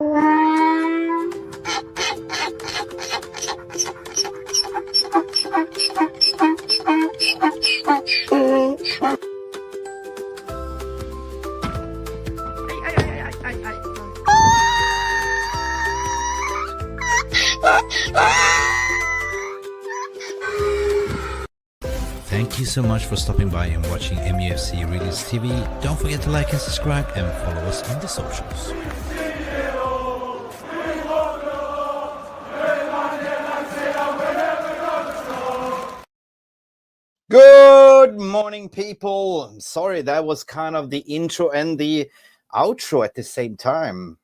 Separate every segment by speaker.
Speaker 1: Thank you so much for stopping by and watching Mufc RealistTV. Don't forget to like and subscribe and follow us on the socials.
Speaker 2: Good morning, people. I'm sorry, that was kind of the intro and the outro at the same time.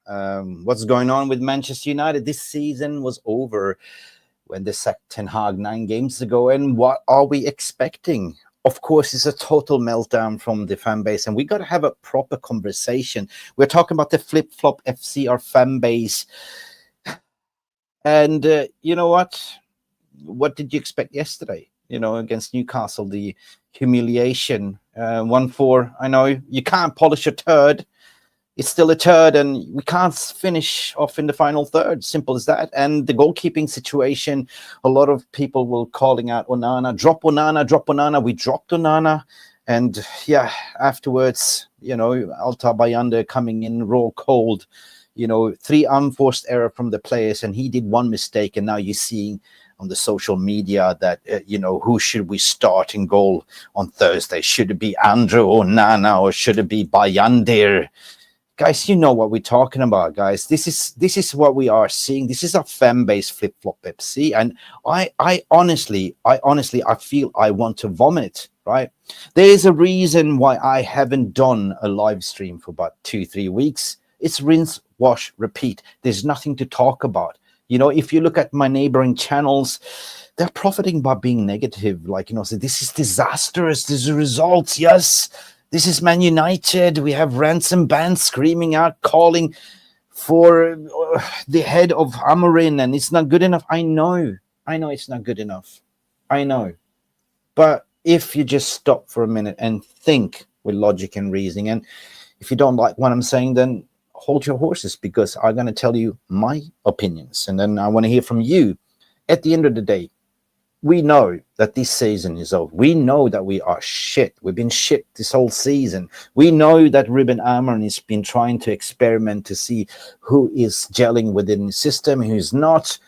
Speaker 2: What's going on with Manchester United? This season was over when they sacked Ten Hag 9 games ago, and what are we expecting? Of course, it's a total meltdown from the fan base, and we got to have a proper conversation. We're talking about the flip-flop FC, our fan base. And you know what? What did you expect yesterday? You know, against Newcastle, the humiliation, 1-4. I know you can't polish a turd. It's still a turd, and we can't finish off in the final third. Simple as that. And the goalkeeping situation, a lot of people were calling out Onana, drop Onana, drop Onana. We dropped Onana. And yeah, afterwards, you know, Bayindir coming in raw cold, you know, 3 unforced error from the players, and he did 1 mistake. And now you're seeing on the social media that, you know, who should we start in goal on Thursday? Should it be Andrew or Onana, or should it be Bayandir? Guys, you know what we're talking about, guys. This is what we are seeing. This is a fan base flip-flop FC. And I honestly, I feel I want to vomit, right? There is a reason why I haven't done a live stream for about 2-3 weeks. It's rinse, wash, repeat. There's nothing to talk about. You know, if you look at my neighboring channels, they're profiting by being negative. Like, you know, so this is disastrous. These are results. Yes. This is Man United. We have ransom bands screaming out, calling for the head of Amorim, and it's not good enough. I know it's not good enough. I know. But if you just stop for a minute and think with logic and reasoning, and if you don't like what I'm saying, then hold your horses, because I'm going to tell you my opinions, and then I want to hear from you. At the end of the day, we know that this season is over. We know that we are shit. We've been shit this whole season. We know that Ruben has been trying to experiment to see who is gelling within the system, who's not.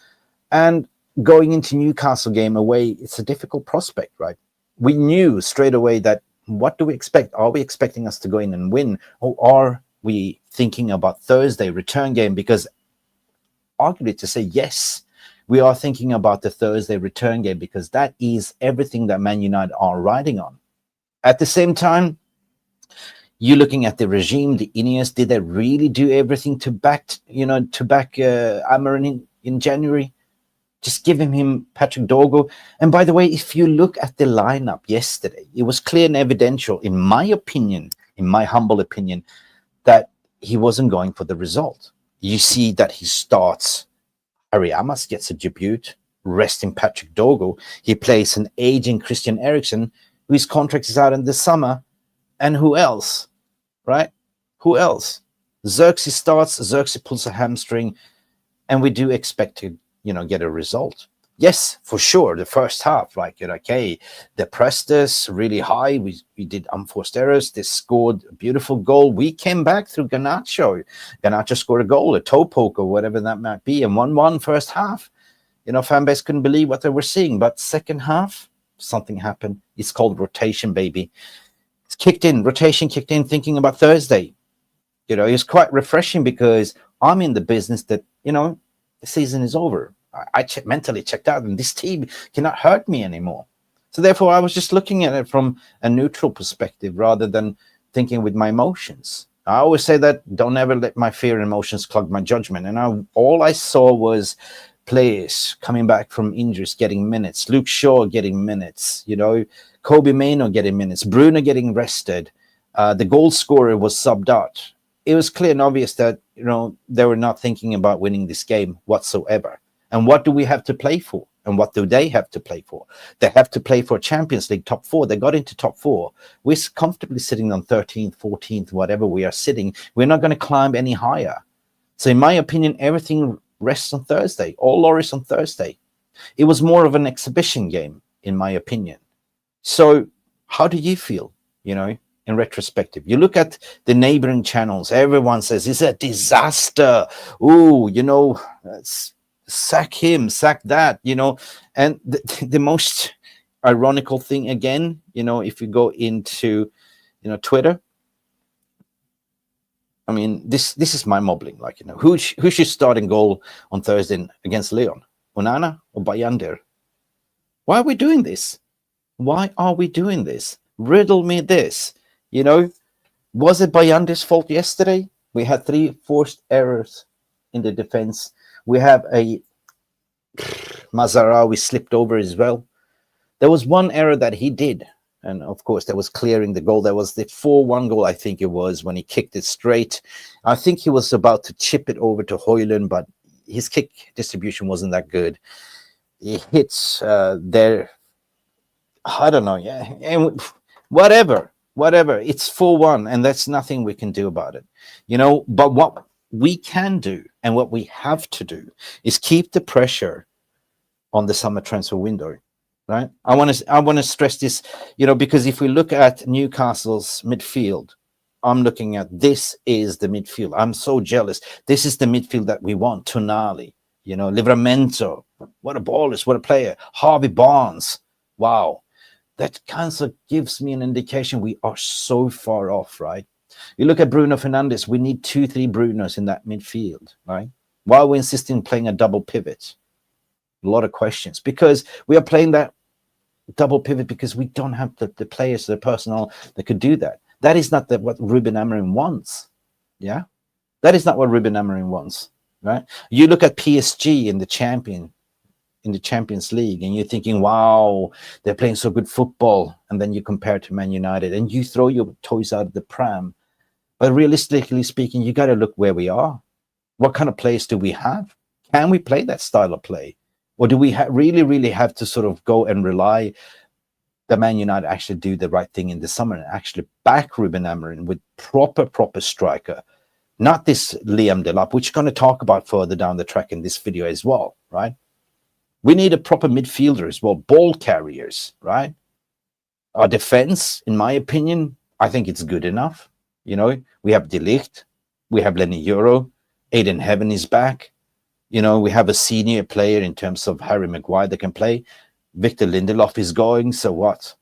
Speaker 2: And going into Newcastle game away, it's a difficult prospect, right? We knew straight away that, what do we expect? Are we expecting us to go in and win? Or are we thinking about Thursday return game? Because arguably to say yes, we are thinking about the Thursday return game, because that is everything that Man United are riding on. At the same time, you're looking at the regime, the Ineos. Did they really do everything to back Amorim in January? Just giving him Patrick Dorgo. And by the way, if you look at the lineup yesterday, it was clear and evidential, in my opinion, in my humble opinion, that he wasn't going for the result. You see that he starts. Harry Amas gets a debut, resting Patrick Dorgo. He plays an aging Christian Eriksen, whose contract is out in the summer. And who else, right? Who else? Xerxes starts, Xerxes pulls a hamstring, and we do expect to, you know, get a result. Yes, for sure, the first half, like, okay, they pressed us really high. We did unforced errors. They scored a beautiful goal. We came back through Garnacho. Garnacho scored a goal, a toe poke, or whatever that might be, and 1-1 first half. You know, fan base couldn't believe what they were seeing. But second half, something happened. It's called rotation, baby. It's kicked in, rotation kicked in, thinking about Thursday. You know, it's quite refreshing, because I'm in the business that, you know, the season is over. I mentally checked out, and this team cannot hurt me anymore. So therefore, I was just looking at it from a neutral perspective rather than thinking with my emotions. I always say that, don't ever let my fear and emotions clog my judgment. And all I saw was players coming back from injuries getting minutes. Luke Shaw getting minutes. You know, Kobe Mainoo getting minutes. Bruno getting rested. The goal scorer was subbed out. It was clear and obvious that, you know, they were not thinking about winning this game whatsoever. And what do we have to play for? And what do they have to play for? They have to play for Champions League top 4. They got into top 4. We're comfortably sitting on 13th, 14th, whatever we are sitting. We're not going to climb any higher. So in my opinion, everything rests on Thursday. All lorries on Thursday. It was more of an exhibition game, in my opinion. So how do you feel, in retrospective? You look at the neighboring channels, everyone says it's a disaster. Oh, sack him, sack that, and the most ironical thing again, if you go into, Twitter, I mean, this is my mobbling. Like, who should start in goal on Thursday against Leon? Onanan or Bayandir? Why are we doing this? Why are we doing this? Riddle me this. Was it Bayandir's fault yesterday? We had 3 forced errors in the defense. We have a Mazarawi slipped over as well. There was one error that he did. And of course, there was clearing the goal. There was the 4-1 goal, I think it was, when he kicked it straight. I think he was about to chip it over to Højlund, but his kick distribution wasn't that good. He hits there. I don't know. Yeah. And whatever. It's 4-1, and that's nothing we can do about it. But what we can do and what we have to do is keep the pressure on the summer transfer window. Right. I want to stress this, because if we look at Newcastle's midfield, I'm looking at this is the midfield. I'm so jealous. This is the midfield that we want. Tonali, Livramento. What a ballist, what a player. Harvey Barnes. Wow. That kind of gives me an indication we are so far off, right? You look at Bruno Fernandes, we need 2-3 Brunos in that midfield, right? Why are we insisting on playing a double pivot? A lot of questions, because we are playing that double pivot because we don't have the players, the personnel that could do that. That is not what Ruben Amorim wants. Yeah, that is not what Ruben Amorim wants. Right? You look at PSG in the Champions League, and you're thinking, "Wow, they're playing so good football," and then you compare it to Man United, and you throw your toys out of the pram. But realistically speaking, you got to look where we are. What kind of players do we have? Can we play that style of play? Or do we really have to sort of go and rely that Man United actually do the right thing in the summer and actually back Ruben Amorim with proper striker, not this Liam Delap, which we're going to talk about further down the track in this video as well, right? We need a proper midfielder as well, ball carriers, right? Our defense, in my opinion, I think it's good enough. We have De Ligt, we have Lenny Euro, Aiden Heaven is back. We have a senior player in terms of Harry Maguire that can play. Victor Lindelof is going. So what?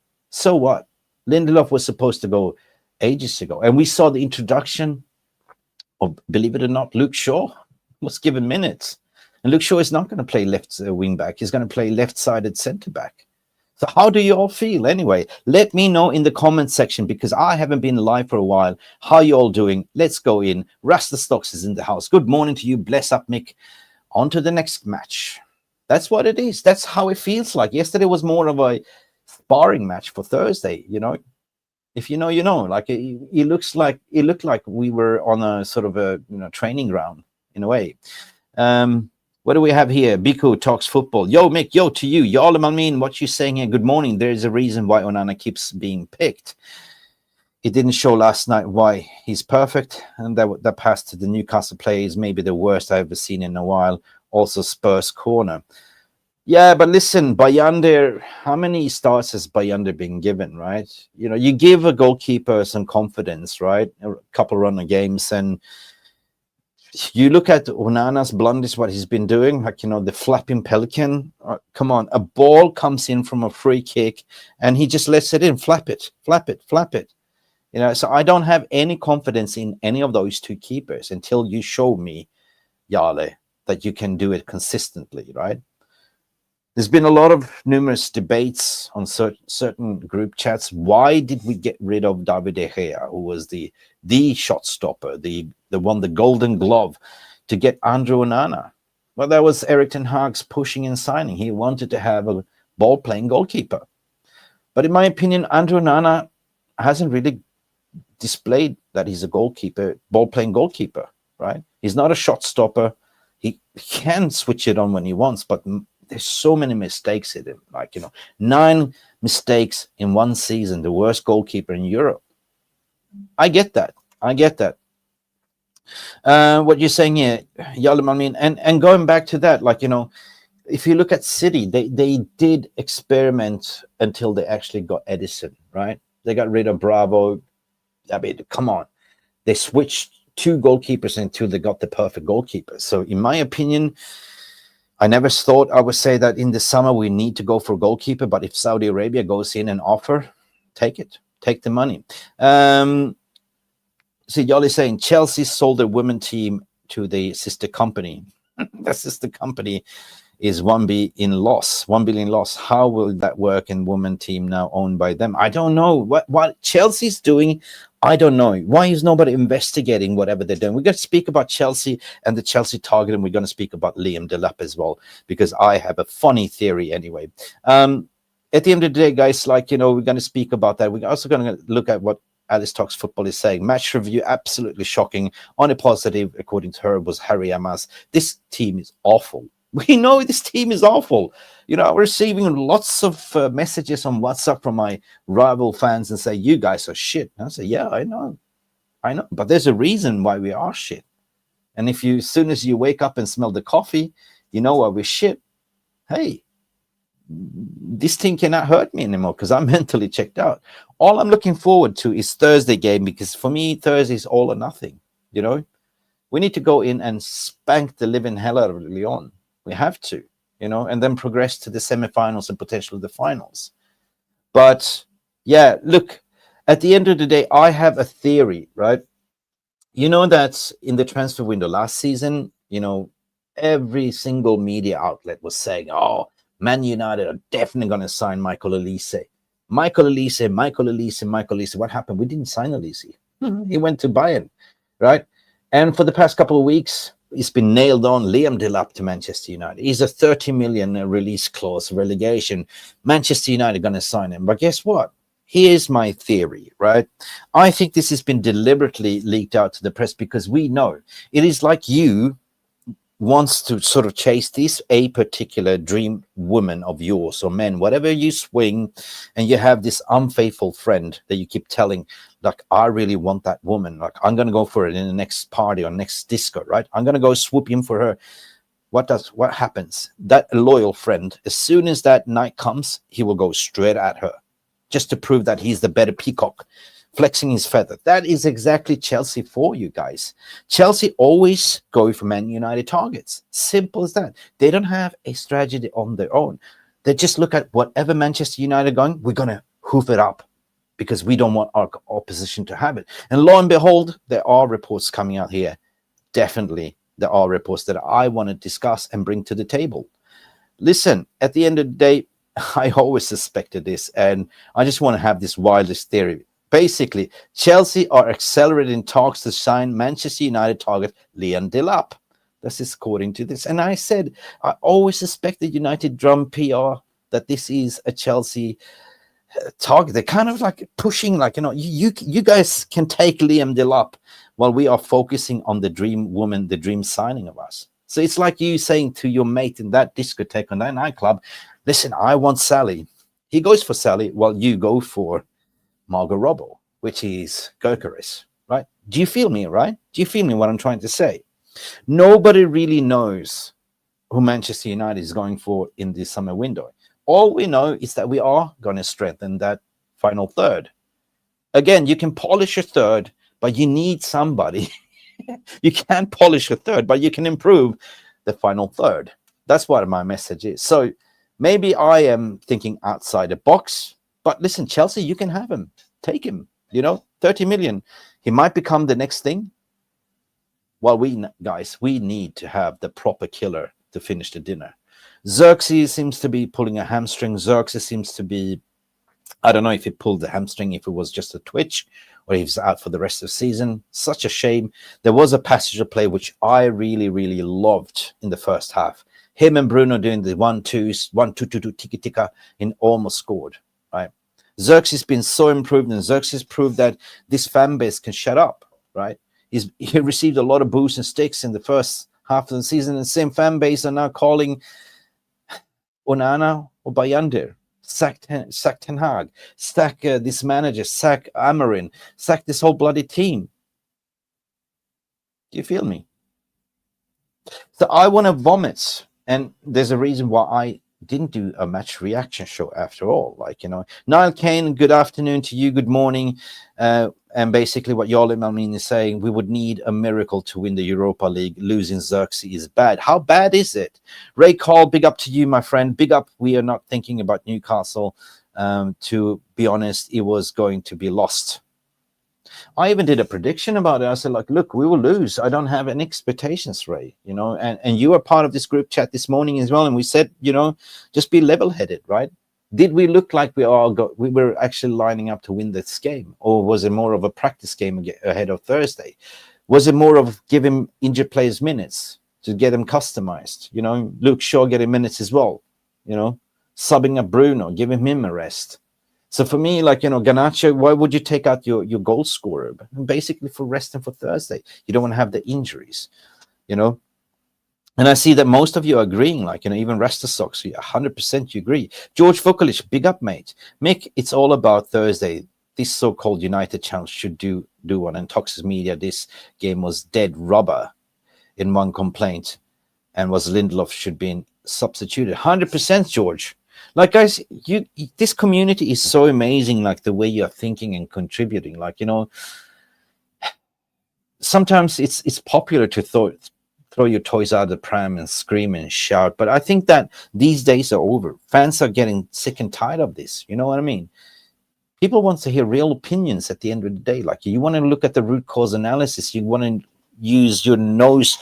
Speaker 2: Lindelof was supposed to go ages ago. And we saw the introduction of, believe it or not, Luke Shaw was given minutes. And Luke Shaw is not going to play left wing back. He's going to play left-sided centre back. So how do you all feel anyway? Let me know in the comment section, because I haven't been live for a while. How you all doing? Let's go in. Rasta Stocks is in the house. Good morning to you. Bless up, Mick. On to the next match. That's what it is. That's how it feels like. Yesterday was more of a sparring match for Thursday, If you know, you know. Like it looked like we were on a sort of a training ground in a way. What do we have here? Biko talks football. Yo, Mick, yo to you. Y'all, I mean, what you saying here? Good morning. There's a reason why Onanan keeps being picked. It didn't show last night why he's perfect, and that pass to the Newcastle play is maybe the worst I've ever seen in a while. Also Spurs corner. Yeah, but listen, Bayindir, how many starts has Bayindir been given, right? You give a goalkeeper some confidence, right? A couple run of games, and you look at Onana's blunders, what he's been doing, like, the flapping pelican. Come on, a ball comes in from a free kick, and he just lets it in, flap it. So I don't have any confidence in any of those two keepers until you show me, Yale, that you can do it consistently, right? There's been a lot of numerous debates on certain group chats. Why did we get rid of David De Gea, who was the shot stopper, the golden glove, to get Andrew Onana? Well, that was Erik ten Hag's pushing and signing. He wanted to have a ball-playing goalkeeper. But in my opinion, Andrew Onana hasn't really displayed that he's a goalkeeper, ball-playing goalkeeper, right? He's not a shot stopper. He can switch it on when he wants, but there's so many mistakes in him. 9 mistakes in one season, the worst goalkeeper in Europe. I get that. What you're saying here, Yalim, I mean, and going back to that, like, if you look at City, they did experiment until they actually got Edison, right? They got rid of Bravo. I mean, come on. They switched two goalkeepers until they got the perfect goalkeeper. So in my opinion, I never thought I would say that in the summer we need to go for a goalkeeper, but if Saudi Arabia goes in and offer, take it. Take the money. See, Yoli saying Chelsea sold their women team to the sister company. The sister company is 1 billion loss. How will that work in women team now owned by them? I don't know. What Chelsea's doing, I don't know. Why is nobody investigating whatever they're doing? We're going to speak about Chelsea and the Chelsea target, and we're going to speak about Liam Delap as well, because I have a funny theory anyway. At the end of the day, guys, like, we're going to speak about that. We're also going to look at what Alice Talks Football is saying. Match review, absolutely shocking. On a positive, according to her, was Harry Amas. This team is awful. We know this team is awful. I'm receiving lots of messages on WhatsApp from my rival fans and say, you guys are shit. And I say, yeah, I know. But there's a reason why we are shit. And if you, as soon as you wake up and smell the coffee, you know why we're shit. Hey, this team cannot hurt me anymore because I'm mentally checked out. All I'm looking forward to is Thursday game, because for me, Thursday is all or nothing. We need to go in and spank the living hell out of Lyon. We have to, and then progress to the semifinals and potentially the finals. But yeah, look, at the end of the day, I have a theory, right? That in the transfer window last season, every single media outlet was saying, oh, Man United are definitely going to sign Michael Elise. Michael Elise. What happened? We didn't sign Elise. He went to Bayern, right? And for the past couple of weeks, it's been nailed on. Liam Delap to Manchester United. He's a 30 million release clause relegation. Manchester United going to sign him. But guess what? Here's my theory, right? I think this has been deliberately leaked out to the press because we know it is like you wants to sort of chase a particular dream woman of yours or men, whatever you swing, and you have this unfaithful friend that you keep telling, like, I really want that woman. Like, I'm going to go for it in the next party or next disco, right? I'm going to go swoop in for her. What happens? That loyal friend, as soon as that night comes, he will go straight at her just to prove that he's the better peacock, flexing his feather. That is exactly Chelsea for you guys. Chelsea always go for Man United targets. Simple as that. They don't have a strategy on their own. They just look at whatever Manchester United are going, we're going to hoof it up because we don't want our opposition to have it. And lo and behold, there are reports coming out here. Definitely, there are reports that I want to discuss and bring to the table. Listen, at the end of the day, I always suspected this, and I just want to have this wildest theory. Basically, Chelsea are accelerating talks to sign Manchester United target Liam Delap. This is according to this. And I said, I always suspected United drum PR that this is a Chelsea target. They're kind of like pushing, like, you guys can take Liam Delap while we are focusing on the dream woman, the dream signing of us. So it's like you saying to your mate in that discotheque on that nightclub, listen, I want Sally. He goes for Sally while you go for Margot Robbie, which is Gyökeres, right? Do you feel me, right? Do you feel me what I'm trying to say? Nobody really knows who Manchester United is going for in this summer window. All we know is that we are going to strengthen that final third. Again, you can polish a third, but you need somebody. You can't polish a third, but you can improve the final third. That's what my message is. So maybe I am thinking outside the box, but listen, Chelsea, you can have him. Take him, 30 million. He might become the next thing. Well, we need to have the proper killer to finish the dinner. Xerxes seems to be pulling a hamstring. Xerxes seems to be, I don't know if he pulled the hamstring, if it was just a twitch, or if he's out for the rest of the season. Such a shame. There was a passage of play which I really, really loved in the first half. Him and Bruno doing the 1-2s, 1-2-2-2 tiki-taka, and almost scored, right? Xerxes has been so improved, and Xerxes proved that this fan base can shut up, right? He received a lot of boos and sticks in the first half of the season, and the same fan base are now calling Onanan or Bayandir. Sack Ten Hag, sack this manager, sack Amarin, sack this whole bloody team. Do you feel me? So I want to vomit, and there's a reason why I didn't do a match reaction show after all. Like, you know, Niall Kane, good afternoon to you, good morning. And basically what Yolim Almin is saying, we would need a miracle to win the Europa League. Losing Xerxes is bad. How bad is it? Ray Call, big up to you, my friend. Big up. We are not thinking about Newcastle. To be honest, it was going to be lost. I even did a prediction about it. I said, like, look, we will lose. I don't have any expectations, Ray, you know, and you were part of this group chat this morning as well. And we said, you know, just be level-headed, right? Did we look like we were actually lining up to win this game? Or was it more of a practice game ahead of Thursday? Was it more of giving injured players minutes to get them customized? You know, Luke Shaw getting minutes as well, you know, subbing up Bruno, giving him a rest. So for me, like, you know, Garnacho, why would you take out your goal scorer? Basically for resting for Thursday. You don't want to have the injuries, you know. And I see that most of you are agreeing, like, you know, even Rasta Socks, 100% you agree. George Vukolich, big up, mate. Mick, it's all about Thursday. This so-called United channel should do one. And Toxic Media, this game was dead rubber in one complaint. And was Lindelof should be substituted. 100%, George. Like, guys, this community is so amazing, like the way you're thinking and contributing. Like, you know, sometimes it's popular to throw your toys out of the pram and scream and shout. But I think that these days are over. Fans are getting sick and tired of this. You know what I mean? People want to hear real opinions at the end of the day. Like, you want to look at the root cause analysis. You want to use your nose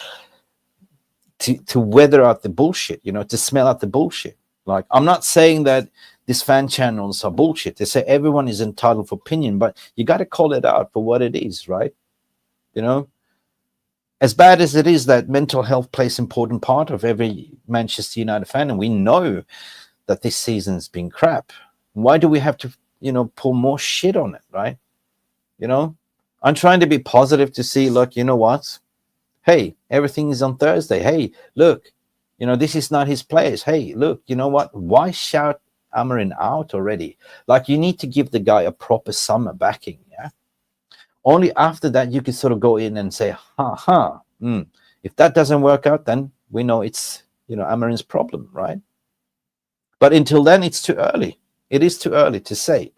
Speaker 2: to weather out the bullshit, you know, to smell out the bullshit. Like, I'm not saying that these fan channels are bullshit. They say everyone is entitled for opinion, but you got to call it out for what it is, right? You know, as bad as it is that mental health plays an important part of every Manchester United fan, and we know that this season's been crap. Why do we have to, you know, pull more shit on it, right? You know, I'm trying to be positive to see, look, you know what? Hey, everything is on Thursday. Hey, look. You know, this is not his place. Hey, look, you know what? Why shout Amarin out already? Like, you need to give the guy a proper summer backing, yeah? Only after that you can sort of go in and say, if that doesn't work out, then we know it's, you know, Amarin's problem, right? But until then, it's too early. It is too early to say.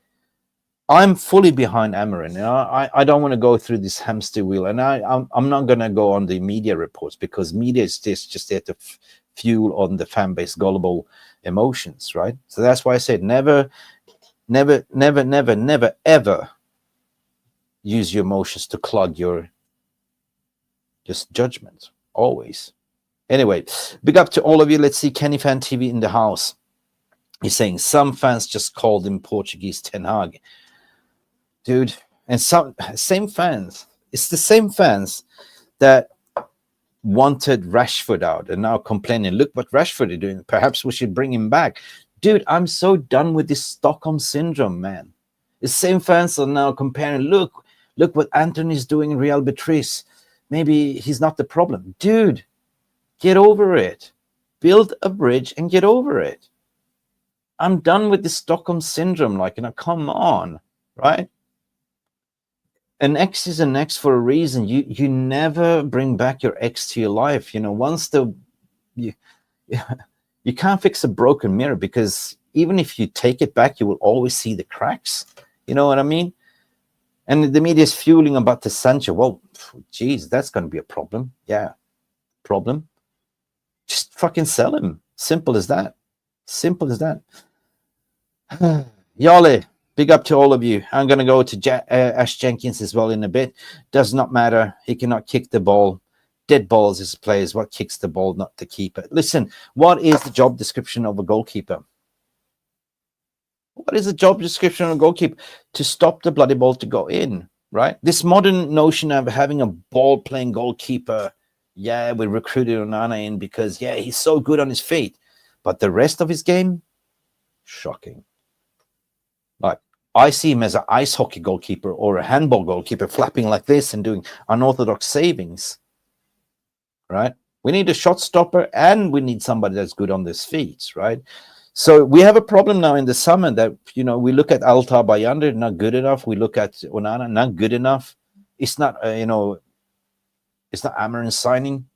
Speaker 2: I'm fully behind Amarin. You know, I don't want to go through this hamster wheel, and I'm not going to go on the media reports, because media is just there to fuel on the fan base gullible emotions, right? So that's why I said never ever use your emotions to clog your just judgment. Always. Anyway, big up to all of you. Let's see, Kenny Fan TV in the house. He's saying some fans just called him Portuguese Ten Hag. Dude, and some same fans. It's the same fans that wanted Rashford out and now complaining, look what Rashford is doing. Perhaps we should bring him back. Dude, I'm so done with this Stockholm syndrome, man. The same fans are now comparing, look what Anthony's doing in Real Betis. Maybe he's not the problem. Dude, get over it. Build a bridge and get over it. I'm done with this Stockholm syndrome. Like, you know, come on, right? An ex is an ex for a reason. You never bring back your ex to your life. You know, once you can't fix a broken mirror, because even if you take it back, you will always see the cracks. You know what I mean? And the media is fueling about the Sancho. Well, geez, that's going to be a problem. Yeah, problem. Just fucking sell him. Simple as that. Simple as that. Yale. Big up to all of you. I'm going to go to Ash Jenkins as well in a bit. Does not matter. He cannot kick the ball. Dead balls is players. What kicks the ball, not the keeper. Listen, what is the job description of a goalkeeper? What is the job description of a goalkeeper? To stop the bloody ball to go in, right? This modern notion of having a ball-playing goalkeeper, yeah, we recruited Onanan in because, yeah, he's so good on his feet. But the rest of his game, shocking. Like, I see him as an ice hockey goalkeeper or a handball goalkeeper, flapping like this and doing unorthodox savings, right? We need a shot stopper, and we need somebody that's good on his feet, right? So we have a problem now in the summer that, you know, we look at Alta Bayindir, not good enough. We look at Onanan, not good enough. It's not, you know, It's not Amarin signing,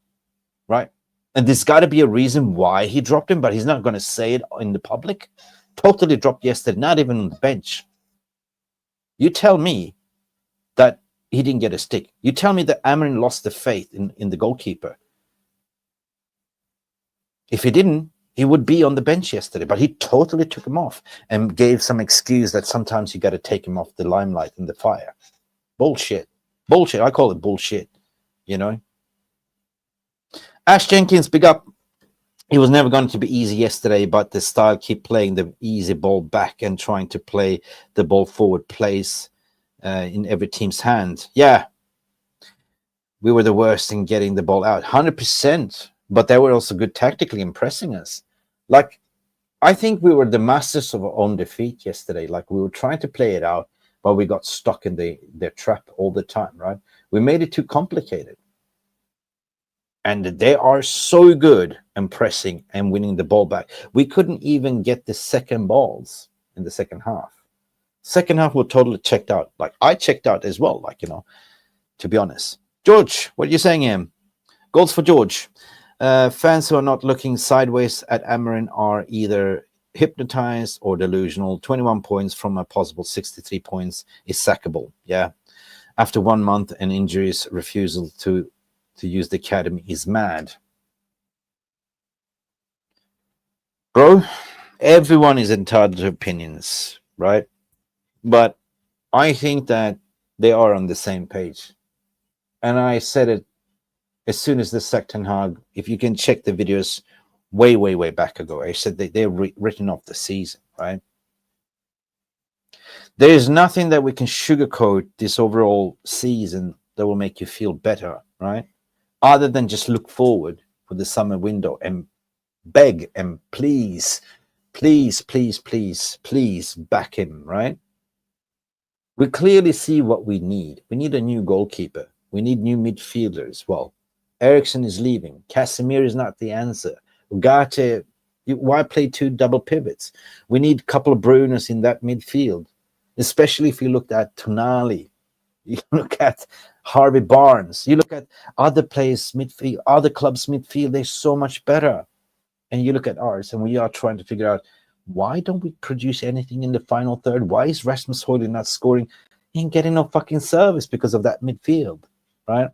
Speaker 2: right? And there's got to be a reason why he dropped him, but he's not going to say it in the public. Totally dropped yesterday, not even on the bench. You tell me that he didn't get a stick. You tell me that Amarin lost the faith in the goalkeeper. If he didn't, he would be on the bench yesterday, but he totally took him off and gave some excuse that sometimes you got to take him off the limelight and the fire. Bullshit. Bullshit. I call it bullshit, you know. Ash Jenkins, big up. It was never going to be easy yesterday, but the style keep playing the easy ball back and trying to play the ball forward plays in every team's hand. Yeah, we were the worst in getting the ball out, 100%. But they were also good tactically impressing us. Like, I think we were the masters of our own defeat yesterday. Like, we were trying to play it out, but we got stuck in their trap all the time, right? We made it too complicated. And they are so good in pressing and winning the ball back. We couldn't even get the second balls in the second half. Second half, we're totally checked out. Like, I checked out as well, like, you know, to be honest. George, what are you saying here? Goals for George. Fans who are not looking sideways at Amarin are either hypnotized or delusional. 21 points from a possible 63 points is sackable. Yeah. After 1 month and injuries, refusal to use the academy is mad. Bro, everyone is entitled to opinions, right? But I think that they are on the same page. And I said it as soon as the Ten Hag, if you can check the videos way, way, way back ago, I said that they're written off the season, right? There is nothing that we can sugarcoat this overall season that will make you feel better, right? Other than just look forward for the summer window and beg and please, please, please, please, please back him, right? We clearly see what we need. We need a new goalkeeper. We need new midfielders. Well, Eriksson is leaving. Casemiro is not the answer. Ugarte, why play 2 double pivots? We need a couple of Brunos in that midfield, especially if you look at Tonali. You look at Harvey Barnes. You look at other players' midfield, other clubs' midfield. They're so much better. And you look at ours, and we are trying to figure out, why don't we produce anything in the final third? Why is Rasmus Højlund not scoring? He ain't getting no fucking service because of that midfield, right?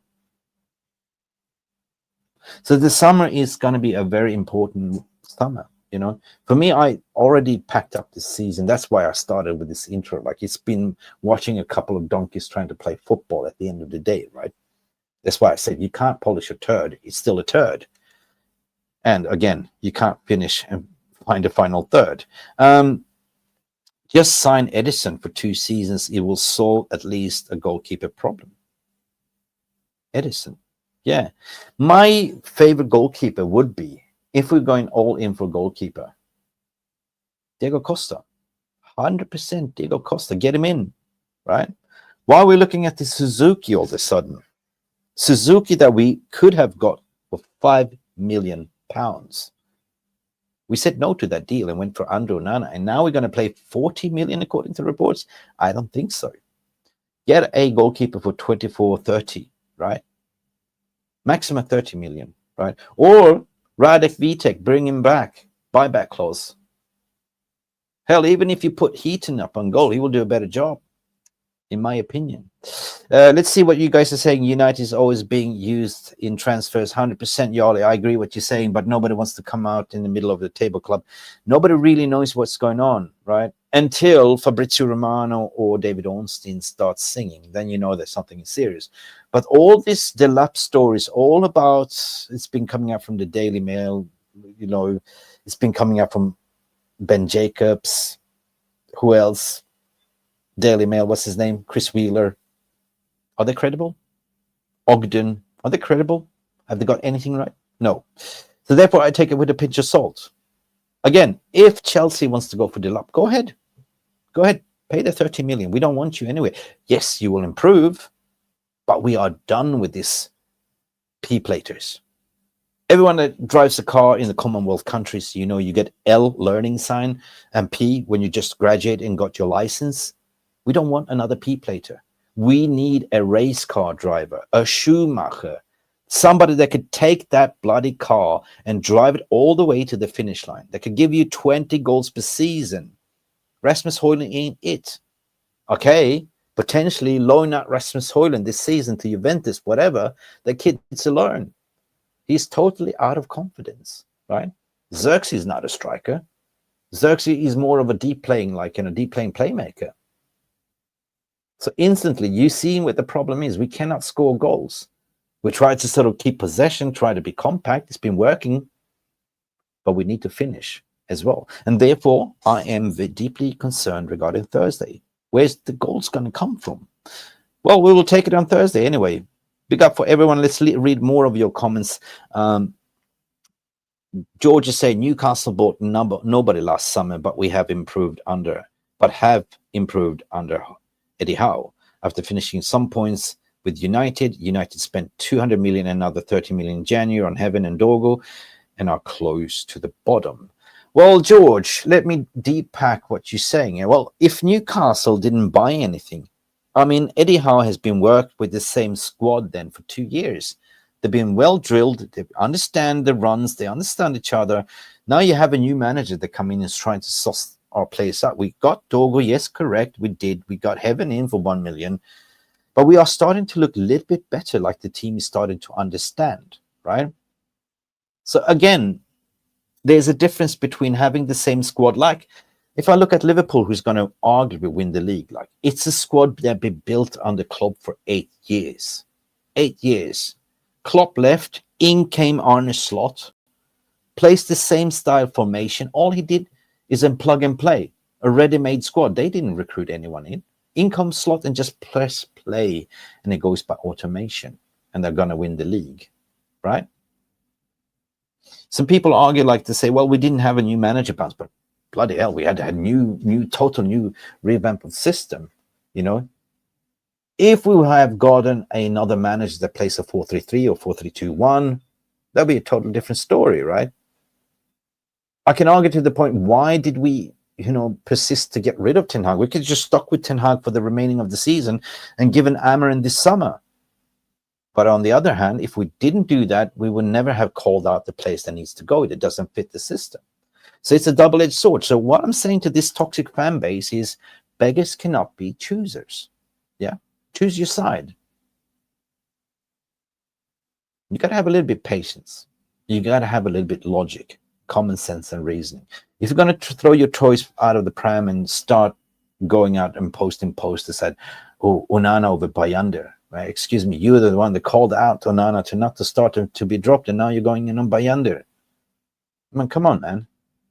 Speaker 2: So the summer is going to be a very important summer, you know. For me, I already packed up this season. That's why I started with this intro. Like, it's been watching a couple of donkeys trying to play football at the end of the day, right? That's why I said you can't polish a turd. It's still a turd. And again, you can't finish and find a final third. Just sign Edison for 2 seasons. It will solve at least a goalkeeper problem. Edison. Yeah. My favorite goalkeeper would be, if we're going all in for goalkeeper, Diego Costa. 100% Diego Costa. Get him in, right? Why are we looking at the Suzuki all of a sudden? Suzuki that we could have got for £5 million. We said no to that deal and went for Andrew Onanan, and now we're going to play 40 million according to reports. I don't think so. Get a goalkeeper for 24, 30, right? Maximum 30 million, right? Or Radek Vitek, bring him back, buyback clause. Hell, even if you put Heaton up on goal, he will do a better job, in my opinion. Let's see what you guys are saying. United is always being used in transfers. 100% Yali. I agree what you're saying, but nobody wants to come out in the middle of the table club. Nobody really knows what's going on, right? Until Fabrizio Romano or David Ornstein starts singing. Then you know that something is serious. But all this Delap stories, all about, it's been coming out from the Daily Mail, you know, it's been coming out from Ben Jacobs. Who else? Daily Mail, what's his name? Chris Wheeler. Are they credible? Ogden, are they credible? Have they got anything right? No. So therefore, I take it with a pinch of salt. Again, if Chelsea wants to go for Delap, go ahead. Go ahead. Pay the 30 million. We don't want you anyway. Yes, you will improve, but we are done with this P-platers. Everyone that drives a car in the Commonwealth countries, you know, you get L, learning sign, and P when you just graduate and got your license. We don't want another P-plater. We need a race car driver, a Schumacher, Somebody that could take that bloody car and drive it all the way to the finish line, that could give you 20 goals per season. Rasmus Højlund ain't it. Okay, potentially loan out Rasmus Højlund this season to Juventus, whatever. The kid needs to learn. He's totally out of confidence, right? Xerxes is not a striker. Xerxes is more of a deep playing playmaker. So instantly, you see what the problem is. We cannot score goals. We try to sort of keep possession, try to be compact. It's been working, but we need to finish as well. And therefore, I am deeply concerned regarding Thursday. Where's the goals going to come from? Well, we will take it on Thursday anyway. Big up for everyone. Let's read more of your comments. George is saying Newcastle bought nobody last summer, but have improved under Eddie Howe. After finishing some points with United spent 200 million and another 30 million in January on Heaven and Dogo and are close to the bottom. Well, George, let me depack what you're saying. Well, if Newcastle didn't buy anything, I mean, Eddie Howe has been worked with the same squad then for 2 years. They've been well drilled. They understand the runs. They understand each other. Now you have a new manager that come in and is trying to sauce our place up. We got Dogo, yes, correct. We did. We got Heaven in for 1 million. But we are starting to look a little bit better, like the team is starting to understand, right? So again, there's a difference between having the same squad. Like if I look at Liverpool, who's going to arguably win the league, like it's a squad that been built under Klopp for 8 years. 8 years. Klopp left, in came Arne Slot, placed the same style formation. All he did is plug and play, a ready-made squad. They didn't recruit anyone in. In comes Slot and just press play, and it goes by automation, and they're going to win the league, right? Some people argue like to say, well, we didn't have a new manager bounce, but bloody hell, we had a total new revamped system, you know. If we have gotten another manager that plays a 4-3-3 or 4-3-2-1, that'll be a totally different story, right? I can argue to the point, why did we, persist to get rid of Ten Hag? We could just stuck with Ten Hag for the remaining of the season and given Amarin this summer. But on the other hand, if we didn't do that, we would never have called out the place that needs to go. It doesn't fit the system. So it's a double-edged sword. So what I'm saying to this toxic fan base is beggars cannot be choosers. Yeah, choose your side. You got to have a little bit of patience. You got to have a little bit of logic, common sense and reasoning. If you're going to throw your toys out of the pram and start going out and posting posts that said, oh, Onanan over Bayandir, right? Excuse me, you were the one that called out Onanan to start to be dropped, and now you're going in on Bayandir. I mean, come on, man,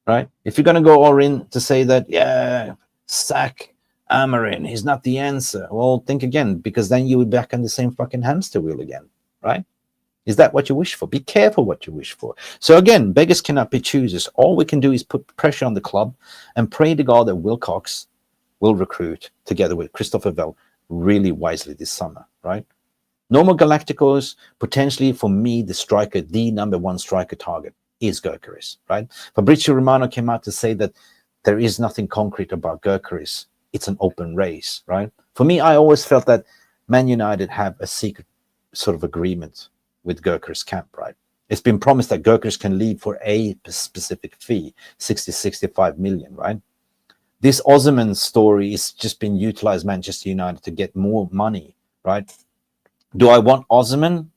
Speaker 2: right? If you're going to go all in to say that, yeah, sack Amarin, he's not the answer, well, think again, because then you would be back on the same fucking hamster wheel again, right? Is that what you wish for? Be careful what you wish for. So again, beggars cannot be choosers. All we can do is put pressure on the club and pray to God that Wilcox will recruit together with Christopher Bell really wisely this summer, right? No more Galacticos. Potentially for me, the striker, the number one striker target is Gyökeres, right? Fabrizio Romano came out to say that there is nothing concrete about Gyökeres. It's an open race, right? For me, I always felt that Man United have a secret sort of agreement with Gyökeres' camp, right? It's been promised that Gyökeres can leave for a specific fee, 60-65 million, right? This Osimhen story is just been utilized Manchester United to get more money, right? Do I want Osimhen?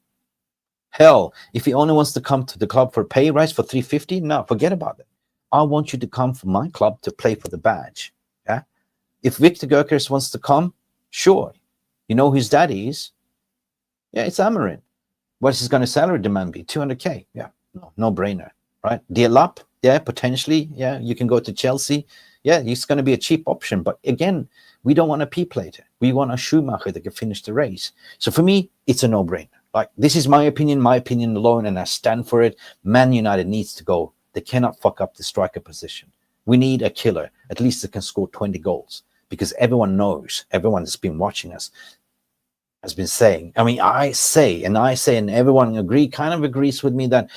Speaker 2: Hell, if he only wants to come to the club for a pay rise for 350, no, forget about it. I want you to come for my club to play for the badge, yeah? If Victor Gyökeres wants to come, sure. You know who his daddy is? Yeah, it's Amarin. What's his going to salary demand be? 200k? Yeah, no brainer, right? Delap, yeah, potentially, yeah, you can go to Chelsea. Yeah, he's going to be a cheap option. But again, we don't want a P-plater. We want a Schumacher that can finish the race. So for me, it's a no-brainer. Like, this is my opinion alone, and I stand for it. Man United needs to go. They cannot fuck up the striker position. We need a killer, at least that can score 20 goals, because everyone knows, everyone that's been watching us has been saying, I say, and everyone kind of agrees with me that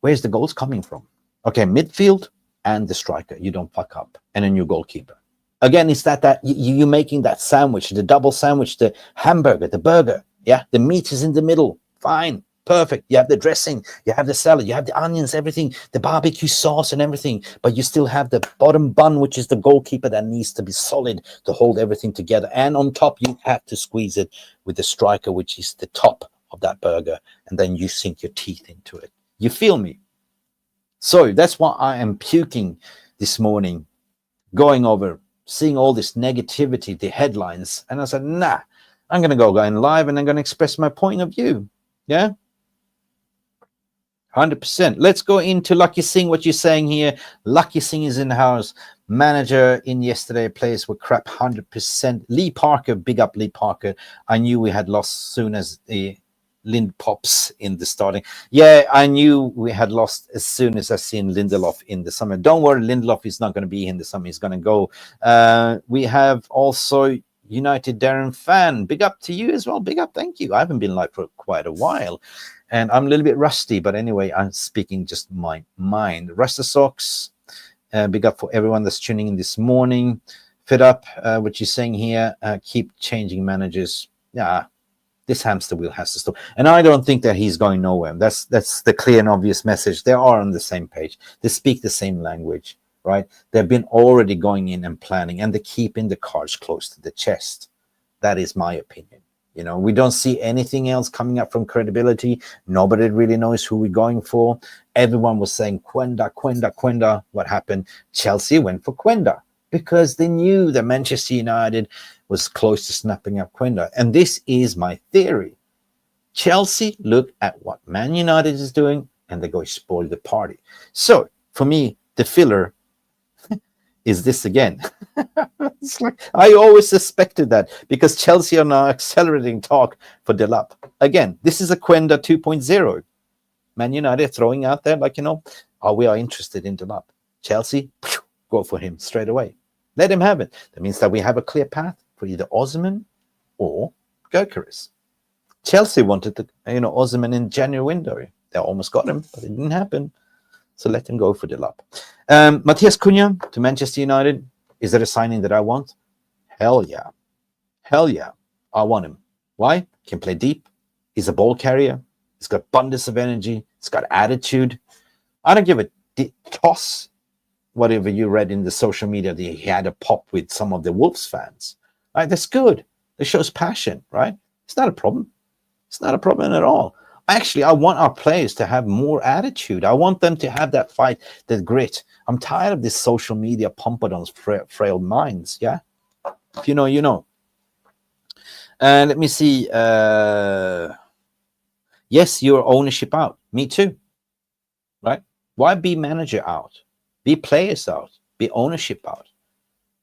Speaker 2: where's the goals coming from? Okay, midfield and the striker, you don't fuck up, and a new goalkeeper. Again, it's that you making that sandwich, the double sandwich, the hamburger, the burger. Yeah, the meat is in the middle. Fine. Perfect. You have the dressing, you have the salad, you have the onions, everything, the barbecue sauce and everything, but you still have the bottom bun, which is the goalkeeper that needs to be solid to hold everything together. And on top, you have to squeeze it with the striker, which is the top of that burger. And then you sink your teeth into it. You feel me? So that's why I am puking this morning, going over, seeing all this negativity, the headlines. And I said, nah, I'm going to go in live and I'm going to express my point of view. Yeah. 100%. Let's go into Lucky Singh, what you're saying here. Lucky Singh is in the house. Manager in yesterday, players were crap, 100%. Lee Parker, big up Lee Parker. I knew we had lost soon as the Lind pops in the starting. Yeah, I knew we had lost as soon as I seen Lindelof in the summer. Don't worry, Lindelof is not going to be in the summer. He's going to go. We have also United Darren Fan. Big up to you as well. Big up. Thank you. I haven't been live for quite a while. And I'm a little bit rusty, but anyway, I'm speaking just my mind. Rasta Socks, big up for everyone that's tuning in this morning. Fed up, what you're saying here, keep changing managers. Yeah, this hamster wheel has to stop. And I don't think that he's going nowhere. That's the clear and obvious message. They are on the same page. They speak the same language, right? They've been already going in and planning, and they're keeping the cards close to the chest. That is my opinion. You know, we don't see anything else coming up from credibility. Nobody really knows who we're going for. Everyone was saying Quenda, Quenda, Quenda. What happened? Chelsea went for Quenda because they knew that Manchester United was close to snapping up Quenda. And this is my theory. Chelsea look at what Man United is doing and they go spoil the party. So for me, the filler is this again. It's like I always suspected that because Chelsea are now accelerating talk for Delap. Again, this is a Quenda 2.0. Man United throwing out there like, we are interested in Delap. Chelsea, go for him straight away. Let him have it. That means that we have a clear path for either Osman or Gyökeres. Chelsea wanted the Osman in January window. They almost got him, but it didn't happen. So let him go for Delap. Matthias Cunha to Manchester United. Is that a signing that I want? Hell yeah. Hell yeah. I want him. Why? Can play deep. He's a ball carrier. He's got abundance of energy. He's got attitude. I don't give a toss whatever you read in the social media that he had a pop with some of the Wolves fans. Right? That's good. That shows passion, right? It's not a problem. It's not a problem at all. Actually, I want our players to have more attitude. I want them to have that fight, that grit. I'm tired of this social media pompadons, frail minds. Yeah, if you know, you know. Let me see. Yes, your ownership out. Me too. Right? Why be manager out? Be players out. Be ownership out.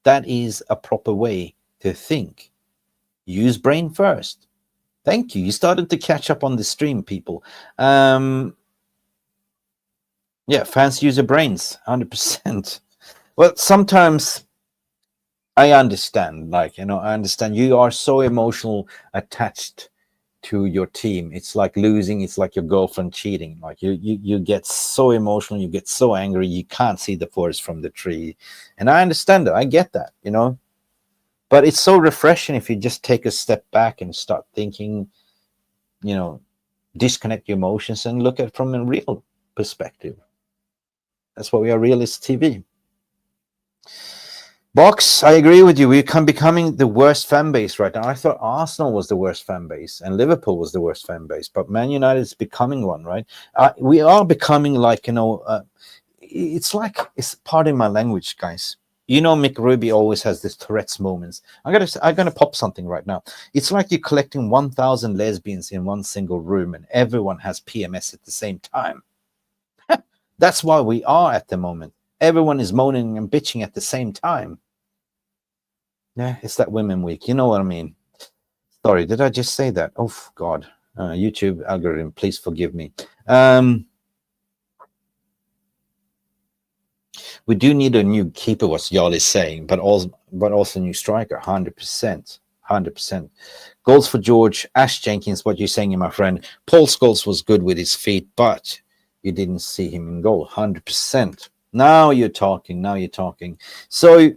Speaker 2: That is a proper way to think. Use brain first. Thank you. You started to catch up on the stream, people. Yeah, fans use their brains, 100%. Well, sometimes I understand, I understand you are so emotional attached to your team. It's like losing. It's like your girlfriend cheating. Like you get so emotional. You get so angry. You can't see the forest from the tree. And I understand that. I get that, But it's so refreshing if you just take a step back and start thinking, disconnect your emotions and look at it from a real perspective. That's why we are Realist TV. Box, I agree with you. We're becoming the worst fan base right now. I thought Arsenal was the worst fan base and Liverpool was the worst fan base, but Man United is becoming one, right? We are becoming like, it's like, it's pardon my language, guys. Mick Ruby always has this Tourette's moments. I'm gonna pop something right now. It's like you're collecting 1,000 lesbians in one single room, and everyone has PMS at the same time. That's why we are at the moment. Everyone is moaning and bitching at the same time. Yeah, it's that Women Week. You know what I mean? Sorry, did I just say that? Oh God, YouTube algorithm, please forgive me. We do need a new keeper, what y'all is saying, but also a new striker, 100%. 100%. Goals for George. Ash Jenkins, what you're saying, my friend. Paul Scholes was good with his feet, but you didn't see him in goal, 100%. Now you're talking. So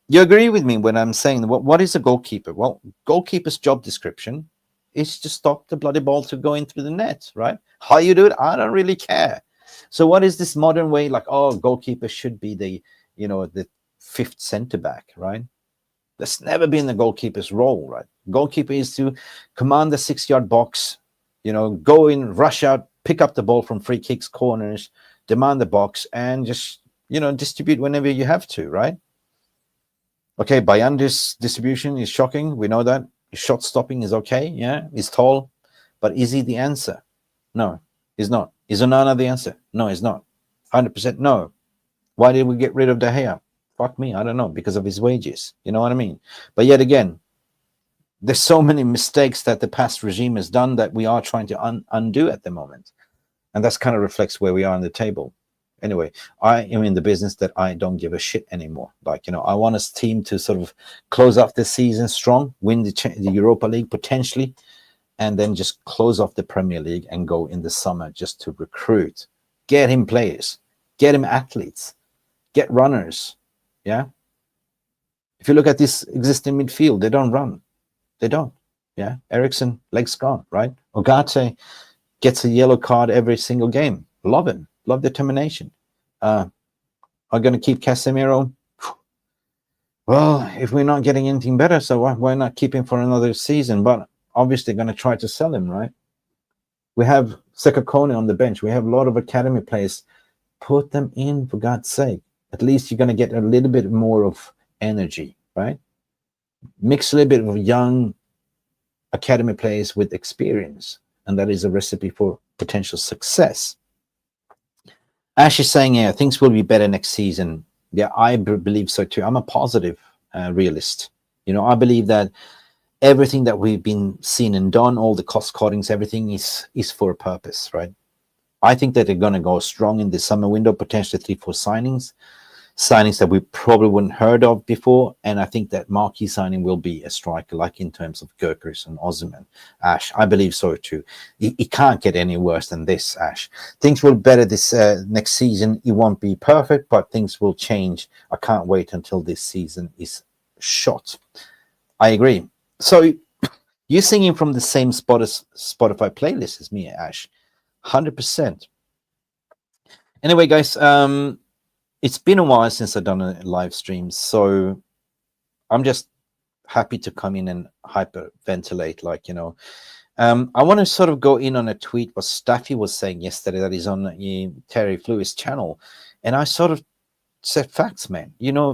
Speaker 2: you agree with me when I'm saying, what is a goalkeeper? Well, goalkeeper's job description is to stop the bloody ball to go in through the net, right? How you do it, I don't really care. So what is this modern way? Like, oh, goalkeeper should be the, the fifth center back, right? That's never been the goalkeeper's role, right? Goalkeeper is to command the 6-yard box, go in, rush out, pick up the ball from free kicks, corners, demand the box, and just, distribute whenever you have to, right? Okay, Bayandir's distribution is shocking. We know that. His shot stopping is okay. Yeah, he's tall. But is he the answer? No, he's not. Is Onanan the answer? No, he's not. 100% no. Why did we get rid of De Gea? Fuck me, I don't know. Because of his wages. You know what I mean? But yet again, there's so many mistakes that the past regime has done that we are trying to undo at the moment. And that's kind of reflects where we are on the table. Anyway, I am in the business that I don't give a shit anymore. Like, I want a team to sort of close off the season strong, win the Europa League potentially, and then just close off the Premier League and go in the summer just to recruit, get him players, get him athletes, get runners. Yeah. If you look at this existing midfield, they don't run. They don't. Yeah. Ericsson, legs gone, right? Ogate gets a yellow card every single game. Love him. Love determination. Are going to keep Casemiro? Well, if we're not getting anything better, so why not keep him for another season? But obviously going to try to sell him, right? We have Sekakone on the bench. We have a lot of academy players. Put them in, for God's sake. At least you're going to get a little bit more of energy, right? Mix a little bit of young academy players with experience. And that is a recipe for potential success. Ash is saying, yeah, things will be better next season. Yeah, I believe so too. I'm a positive realist. I believe that everything that we've been seen and done, all the cost cuttings, everything is for a purpose, right? I think that they're going to go strong in the summer window, potentially 3-4 signings that we probably wouldn't heard of before. And I think that marquee signing will be a striker, like in terms of Gurkers and Ozyman. Ash, I believe so too. It can't get any worse than this, Ash. Things will be better this next season. It won't be perfect, but things will change. I can't wait until this season is shot. I agree. So you're singing from the same Spotify playlist as me, Ash. 100%. Anyway, guys, it's been a while since I've done a live stream, so I'm just happy to come in and hyperventilate, I want to sort of go in on a tweet what Staffy was saying yesterday that is on Terry Fluis' channel, and I sort of said facts, man.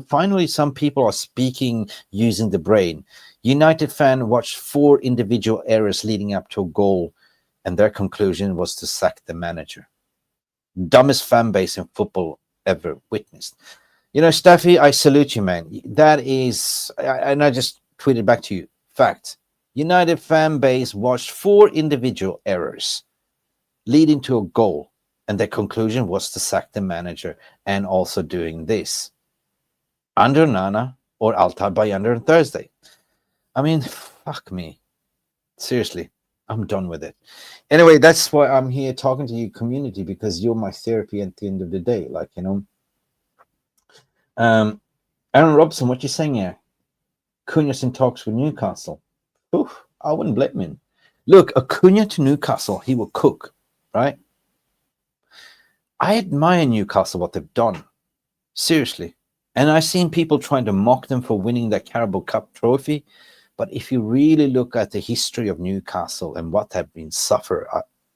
Speaker 2: Finally some people are speaking using the brain. United fan watched 4 individual errors leading up to a goal, and their conclusion was to sack the manager. Dumbest fan base in football ever witnessed. Staffy, I salute you, man. That is, and I just tweeted back to you, fact. United fan base watched 4 individual errors leading to a goal, and their conclusion was to sack the manager, and also doing this under Nana or Altay Bayindir on Thursday. I mean, fuck me. Seriously, I'm done with it. Anyway, that's why I'm here talking to you, community, because you're my therapy at the end of the day. Aaron Robson, what you saying here? Cunha's in talks with Newcastle. Oof, I wouldn't blame him. Look, Acuna to Newcastle, he will cook, right? I admire Newcastle, what they've done. Seriously. And I've seen people trying to mock them for winning that Carabao Cup trophy. But if you really look at the history of Newcastle and what they've been suffer,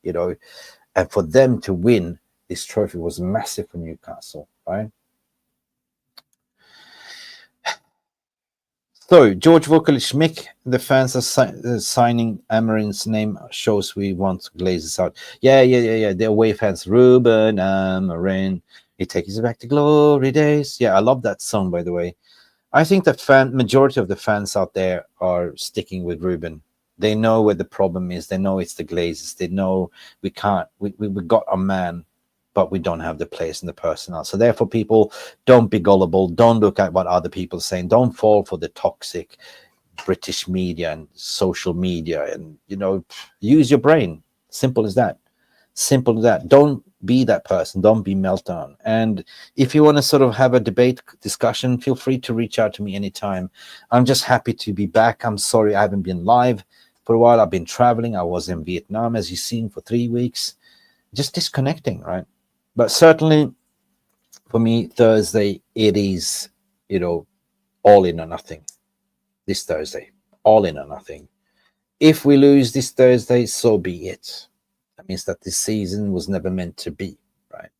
Speaker 2: and for them to win this trophy was massive for Newcastle, right? So, George Vukovic, Mick, the fans are signing Amarin's name, shows we want Glazers out. Yeah. The away fans, Ruben, Amarin, it takes us back to glory days. Yeah, I love that song, by the way. I think the majority of the fans out there are sticking with Ruben. They know where the problem is. They know it's the Glazers. They know we got a man, but we don't have the players and the personnel. So therefore, people, don't be gullible. Don't look at what other people are saying. Don't fall for the toxic British media and social media. And, use your brain. Simple as that. Simple as that. Don't be that person. Don't be meltdown. And if you want to sort of have a debate discussion, feel free to reach out to me anytime. I'm just happy to be back. I'm sorry I haven't been live. for a while. I've been traveling. I was in Vietnam, as you've seen, for 3 weeks, just disconnecting, right? But certainly for me, Thursday, it is, all in or nothing. This Thursday, all in or nothing. If we lose this Thursday, so be it. That means that this season was never meant to be, right?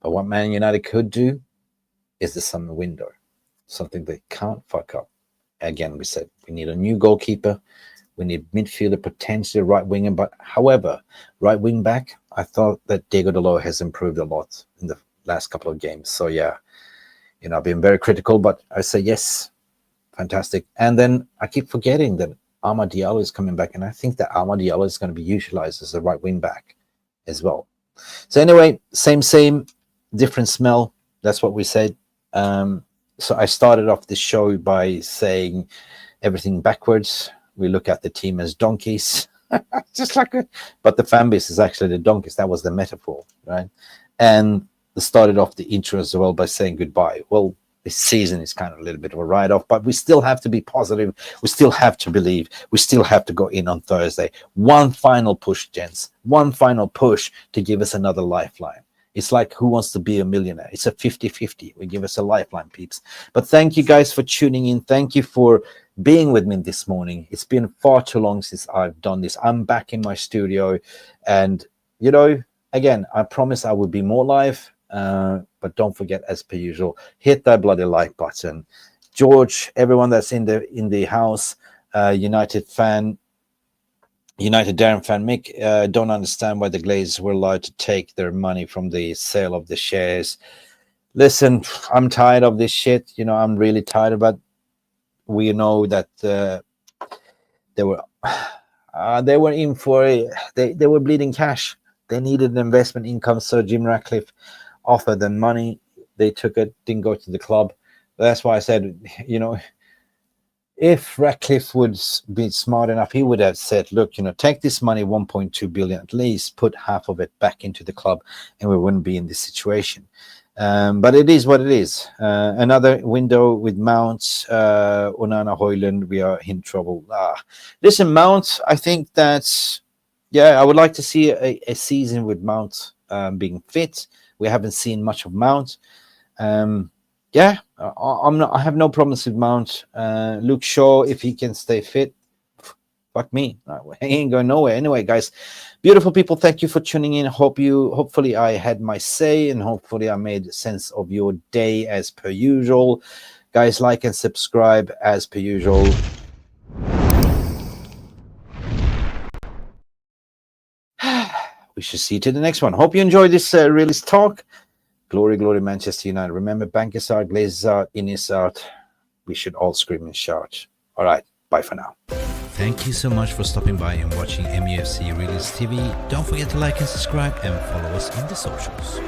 Speaker 2: But what Man United could do is the summer window, something they can't fuck up. Again, we said we need a new goalkeeper. We need midfielder, potentially right winger. But however, right wing back, I thought that Diego Dalot has improved a lot in the last couple of games. So yeah, I've been very critical, but I say yes, fantastic. And then I keep forgetting that Amad Diallo is coming back, and I think that Amad Diallo is going to be utilized as a right wing back as well. So anyway, same, different smell. That's what we said. So I started off this show by saying everything backwards. We look at the team as donkeys, just like but the fan base is actually the donkeys. That was the metaphor, right? And started off the intro as well by saying goodbye. Well, this season is kind of a little bit of a write-off, but we still have to be positive. We still have to believe. We still have to go in on Thursday. One final push, gents. One final push to give us another lifeline. It's like Who Wants to Be a Millionaire? It's a 50-50. We give us a lifeline, peeps. But thank you guys for tuning in. Thank you for being with me this morning. It's been far too long since I've done this. I'm back in my studio. And, again, I promise I will be more live. But don't forget, as per usual, hit that bloody like button. George, everyone that's in the house, United Darren fan, Mick, don't understand why the Glazers were allowed to take their money from the sale of the shares. Listen, I'm tired of this shit. I'm really tired of it. We know that they were in for they were bleeding cash. They needed an investment income, so Jim Ratcliffe offered them money. They took it, didn't go to the club. That's why I said, if Ratcliffe would be smart enough, he would have said, look, take this money, 1.2 billion, at least put half of it back into the club, and we wouldn't be in this situation. But it is what it is. Another window with Mount, Onana, Højlund, we are in trouble. Listen, Mount, I think that's, I would like to see a season with Mount being fit. We haven't seen much of Mount. I have no problems with Mount. Luke Shaw, if he can stay fit, fuck me. He ain't going nowhere. Anyway, guys, beautiful people, thank you for tuning in. Hopefully I had my say, and hopefully I made sense of your day as per usual. Guys, like and subscribe as per usual. We should see you to the next one. Hope you enjoyed this realist talk. Glory, glory, Manchester United. Remember, bankers out, Glazers out, Innis out. We should all scream and shout. All right, bye for now.
Speaker 1: Thank you so much for stopping by and watching MUFC Realist TV. Don't forget to like and subscribe and follow us on the socials.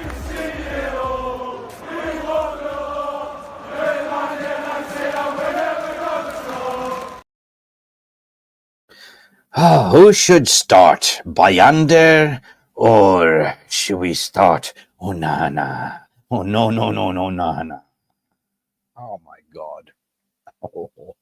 Speaker 2: Who should start? Bayindir, or should we start Onanan? Oh, no, Nana. Oh, my God. Oh.